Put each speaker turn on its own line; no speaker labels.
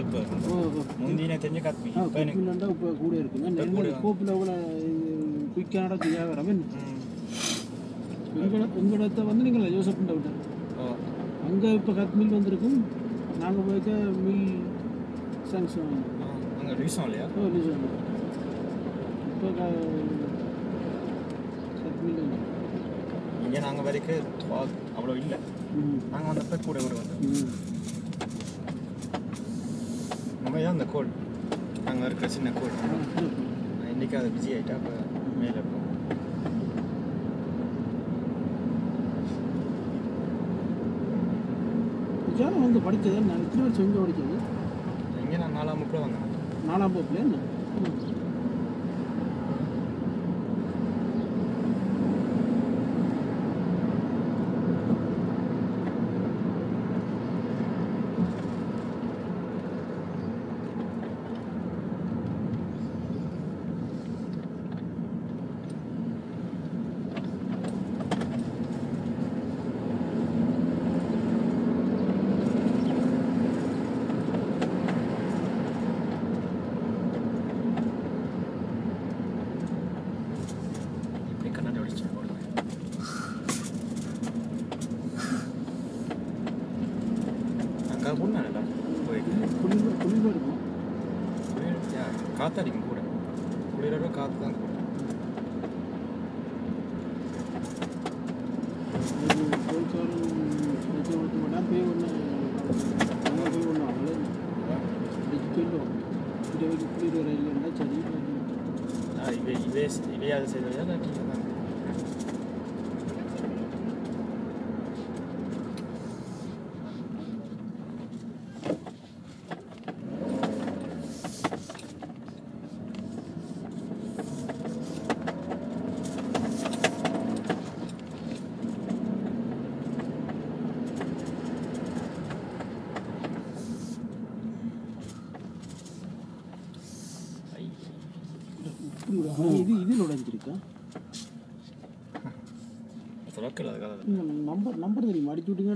இப்போ முந்தின தெரிஞ்ச கத்மி இப்போ
எனக்கு இப்போ கூட இருக்குங்க கோப்பில் அவ்வளோ குயிக்காக நடக்கு வியாபாரம் எங்களிடத்தை வந்து நீங்கள் யோசப் விட்டு அங்கே இப்போ கத்மில் வந்திருக்கும் நாங்கள் போய்க்க மில் சாங்ஷன்
அங்கே ரீசன் இல்லையா
ரீசன் இப்போ கத்மில் வந்து
இங்கே நாங்கள் வரைக்கும் அவ்வளோ இல்லை நாங்கள் வந்தப்போ கூட ஒரு வந்து நம்ம தான் அந்த கோட் நாங்கள் இருக்கிற சின்ன கோட் இன்றைக்கி அதை பிஸி ஆகிட்டா அப்போ மேலே இருக்கும்
விஜயானம் வந்து படித்தது நான் எத்தனை வருஷம் எங்கே படித்தது
இங்கே நான் 4ஆம் வகுப்பில் வந்தேன்
4ஆம் வகுப்புல என்ன
காத்தடிக்கும் கூட குளிரோட காற்று தான் கூட இவையாவது செய்தவையா
இது நுழைஞ்சிருக்கா
நம்பர்
தெரியுமா அடிச்சு விட்டீங்க